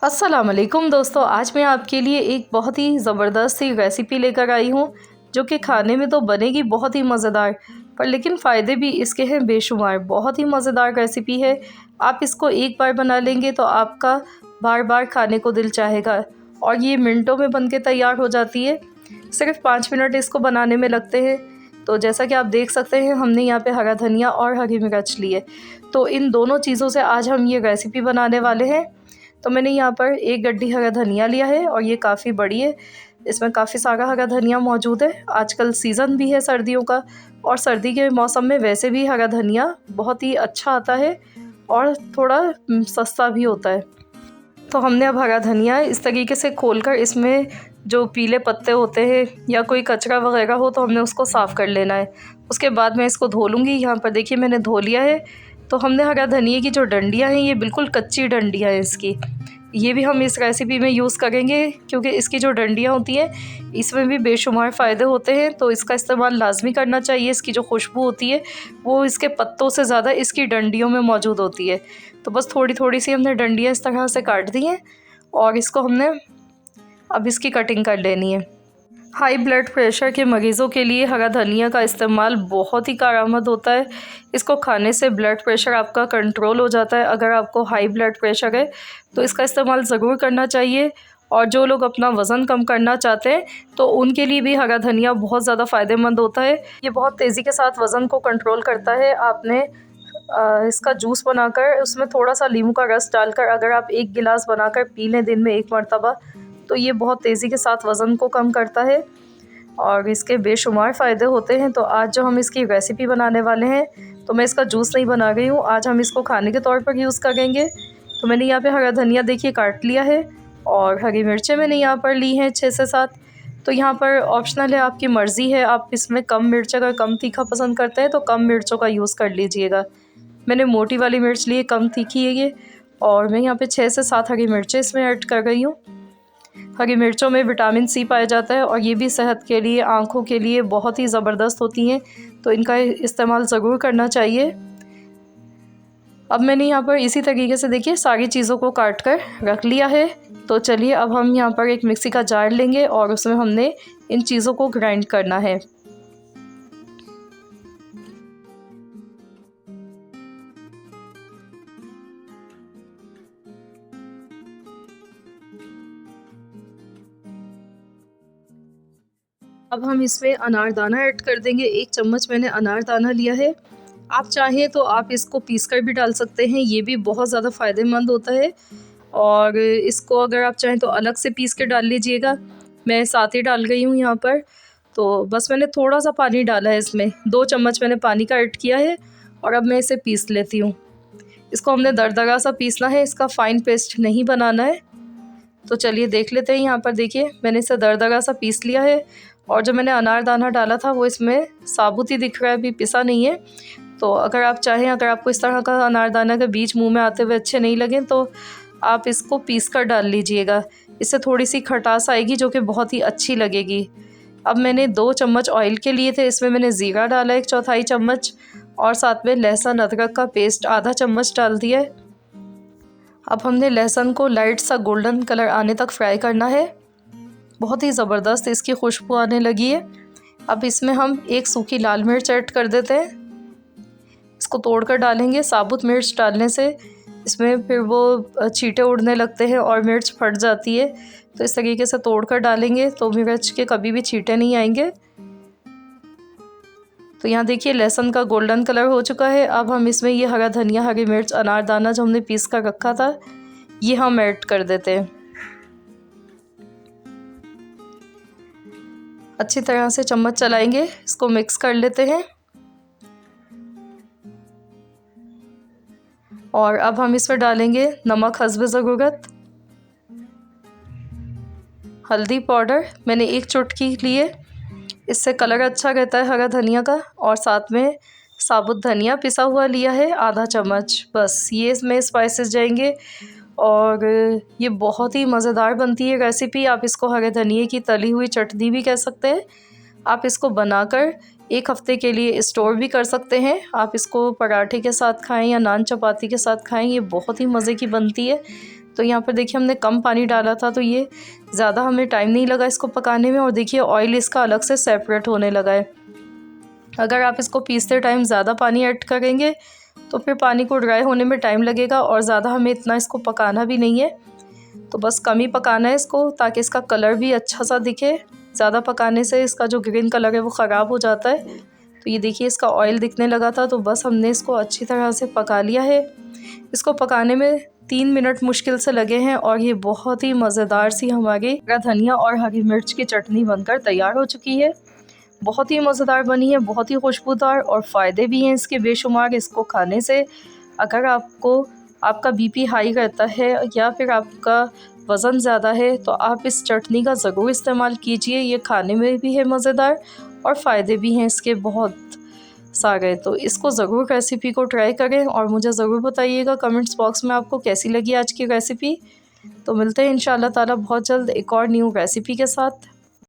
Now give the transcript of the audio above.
अस्सलाम वालेकुम दोस्तों, आज मैं आपके लिए एक बहुत ही ज़बरदस्त सी रेसिपी लेकर आई हूँ जो कि खाने में तो बनेगी बहुत ही मज़ेदार, पर लेकिन फ़ायदे भी इसके हैं बेशुमार। बहुत ही मज़ेदार रेसिपी है। आप इसको एक बार बना लेंगे तो आपका बार बार खाने को दिल चाहेगा। और ये मिनटों में बन के तैयार हो जाती है। सिर्फ 5 मिनट इसको बनाने में लगते हैं। तो जैसा कि आप देख सकते हैं, हमने यहाँ पे हरा धनिया और हरी मिर्च लिए। तो इन दोनों चीज़ों से आज हम ये रेसिपी बनाने वाले हैं। तो मैंने यहाँ पर एक गड्डी हरा धनिया लिया है और ये काफ़ी बड़ी है। इसमें काफ़ी सारा हरा धनिया मौजूद है। आजकल सीज़न भी है सर्दियों का, और सर्दी के मौसम में वैसे भी हरा धनिया बहुत ही अच्छा आता है और थोड़ा सस्ता भी होता है। तो हमने अब हरा धनिया इस तरीके से खोलकर इसमें जो पीले पत्ते होते हैं या कोई कचरा वगैरह हो तो हमने उसको साफ़ कर लेना है। उसके बाद मैं इसको धो लूँगी। यहाँ पर देखिए मैंने धो लिया है। तो हमने हरा धनिया की जो डंडियाँ हैं, ये बिल्कुल कच्ची डंडियाँ हैं इसकी। ये भी हम इस रेसिपी में यूज़ करेंगे क्योंकि इसकी जो डंडियाँ होती हैं इसमें भी बेशुमार फ़ायदे होते हैं। तो इसका इस्तेमाल लाजमी करना चाहिए। इसकी जो खुशबू होती है वो इसके पत्तों से ज़्यादा इसकी डंडियों में मौजूद होती है। तो बस थोड़ी थोड़ी सी हमने डंडियाँ इस तरह से काट दी हैं और इसको हमने अब इसकी कटिंग कर लेनी है। हाई ब्लड प्रेशर के मरीज़ों के लिए हरा धनिया का इस्तेमाल बहुत ही कारआमद होता है। इसको खाने से ब्लड प्रेशर आपका कंट्रोल हो जाता है। अगर आपको हाई ब्लड प्रेशर है तो इसका इस्तेमाल ज़रूर करना चाहिए। और जो लोग अपना वज़न कम करना चाहते हैं तो उनके लिए भी हरा धनिया बहुत ज़्यादा फ़ायदेमंद होता है। ये बहुत तेज़ी के साथ वज़न को कंट्रोल करता है। आपने इसका जूस बनाकर उसमें थोड़ा सा नींबू का रस डालकर अगर आप 1 गिलास बनाकर पी लें दिन में 1 मरतबा, तो ये बहुत तेज़ी के साथ वज़न को कम करता है और इसके बेशुमार फ़ायदे होते हैं। तो आज जो हम इसकी रेसिपी बनाने वाले हैं, तो मैं इसका जूस नहीं बना रही हूँ, आज हम इसको खाने के तौर पर यूज़ करेंगे। तो मैंने यहाँ पे हरा धनिया देखिए काट लिया है और हरी मिर्चें मैंने यहाँ पर ली हैं 6 से 7। तो यहाँ पर ऑप्शनल है, आपकी मर्ज़ी है। आप इसमें कम मिर्च अगर कम तीखा पसंद करते हैं तो कम मिर्चों का यूज़ कर लीजिएगा। मैंने मोटी वाली मिर्च ली है, कम तीखी है ये। और मैं यहाँ पे 6 से 7 हरी मिर्चें इसमें ऐड कर रही हूँ। हरी मिर्चों में विटामिन सी पाया जाता है और ये भी सेहत के लिए, आँखों के लिए बहुत ही ज़बरदस्त होती हैं। तो इनका इस्तेमाल ज़रूर करना चाहिए। अब मैंने यहाँ पर इसी तरीके से देखिए सारी चीज़ों को काट कर रख लिया है। तो चलिए अब हम यहाँ पर एक मिक्सी का जार लेंगे और उसमें हमने इन चीज़ों को ग्राइंड करना है। अब हम इसमें अनारदाना ऐड कर देंगे। 1 चम्मच मैंने अनारदाना लिया है। आप चाहें तो आप इसको पीस कर भी डाल सकते हैं, ये भी बहुत ज़्यादा फ़ायदेमंद होता है। और इसको अगर आप चाहें तो अलग से पीस के डाल लीजिएगा। मैं साथ ही डाल गई हूँ यहाँ पर। तो बस मैंने थोड़ा सा पानी डाला है इसमें, 2 चम्मच मैंने पानी का ऐड किया है और अब मैं इसे पीस लेती हूँ। इसको हमने दरदरा सा पीसना है, इसका फ़ाइन पेस्ट नहीं बनाना है। तो चलिए देख लेते हैं। यहाँ पर देखिए मैंने इसे दरदरा सा पीस लिया है और जो मैंने अनारदाना डाला था वो इसमें साबुत ही दिख रहा है, अभी पिसा नहीं है। तो अगर आप चाहें, अगर आपको इस तरह का अनारदाना के बीज मुंह में आते हुए अच्छे नहीं लगें तो आप इसको पीस कर डाल लीजिएगा। इससे थोड़ी सी खटास आएगी जो कि बहुत ही अच्छी लगेगी। अब मैंने 2 चम्मच ऑयल के लिए थे, इसमें मैंने ज़ीरा डाला 1/4 चम्मच और साथ में लहसुन अदरक का पेस्ट आधा चम्मच डाल दिया है। अब हमने लहसुन को लाइट सा गोल्डन कलर आने तक फ्राई करना है। बहुत ही ज़बरदस्त इसकी खुशबू आने लगी है। अब इसमें हम 1 सूखी लाल मिर्च ऐड कर देते हैं। इसको तोड़कर डालेंगे। साबुत मिर्च डालने से इसमें फिर वो छींटे उड़ने लगते हैं और मिर्च फट जाती है। तो इस तरीके से तोड़कर डालेंगे तो मिर्च के कभी भी छींटे नहीं आएंगे। तो यहाँ देखिए लहसुन का गोल्डन कलर हो चुका है। अब हम इसमें ये हरा धनिया, हरी मिर्च, अनारदाना जो हमने पीस कर रखा था ये हम ऐड कर देते हैं। अच्छी तरह से चम्मच चलाएंगे, इसको मिक्स कर लेते हैं। और अब हम इसमें डालेंगे नमक हस्बे ज़रूरत, हल्दी पाउडर मैंने 1 चुटकी लिए, इससे कलर अच्छा रहता है हरा धनिया का। और साथ में साबुत धनिया पिसा हुआ लिया है आधा चम्मच। बस ये इसमें स्पाइसेस जाएंगे और ये बहुत ही मज़ेदार बनती है रेसिपी। आप इसको हरे धनिए की तली हुई चटनी भी कह सकते हैं। आप इसको बनाकर 1 हफ़्ते के लिए स्टोर भी कर सकते हैं। आप इसको पराठे के साथ खाएं या नान चपाती के साथ खाएं, ये बहुत ही मज़े की बनती है। तो यहाँ पर देखिए हमने कम पानी डाला था, तो ये ज़्यादा हमें टाइम नहीं लगा इसको पकाने में। और देखिए ऑयल इसका अलग से सेपरेट होने लगा है। अगर आप इसको पीसते टाइम ज़्यादा पानी ऐड करेंगे तो फिर पानी को ड्राई होने में टाइम लगेगा और ज़्यादा हमें इतना इसको पकाना भी नहीं है। तो बस कम ही पकाना है इसको, ताकि इसका कलर भी अच्छा सा दिखे। ज़्यादा पकाने से इसका जो ग्रीन कलर है वो ख़राब हो जाता है। तो ये देखिए इसका ऑयल दिखने लगा था, तो बस हमने इसको अच्छी तरह से पका लिया है। इसको पकाने में 3 मिनट मुश्किल से लगे हैं और ये बहुत ही मज़ेदार सी हमारी धनिया और हरी मिर्च की चटनी बनकर तैयार हो चुकी है। बहुत ही मज़ेदार बनी है, बहुत ही खुशबूदार, और फ़ायदे भी हैं इसके बेशुमार इसको खाने से। अगर आपका बीपी हाई रहता है या फिर आपका वज़न ज़्यादा है तो आप इस चटनी का ज़रूर इस्तेमाल कीजिए। ये खाने में भी है मज़ेदार और फ़ायदे भी हैं इसके बहुत सारे। तो इसको ज़रूर रेसिपी को ट्राई करें और मुझे ज़रूर बताइएगा कमेंट्स बॉक्स में आपको कैसी लगी आज की रेसिपी। तो मिलते हैं इंशाअल्लाह ताला बहुत जल्द एक और न्यू रेसिपी के साथ।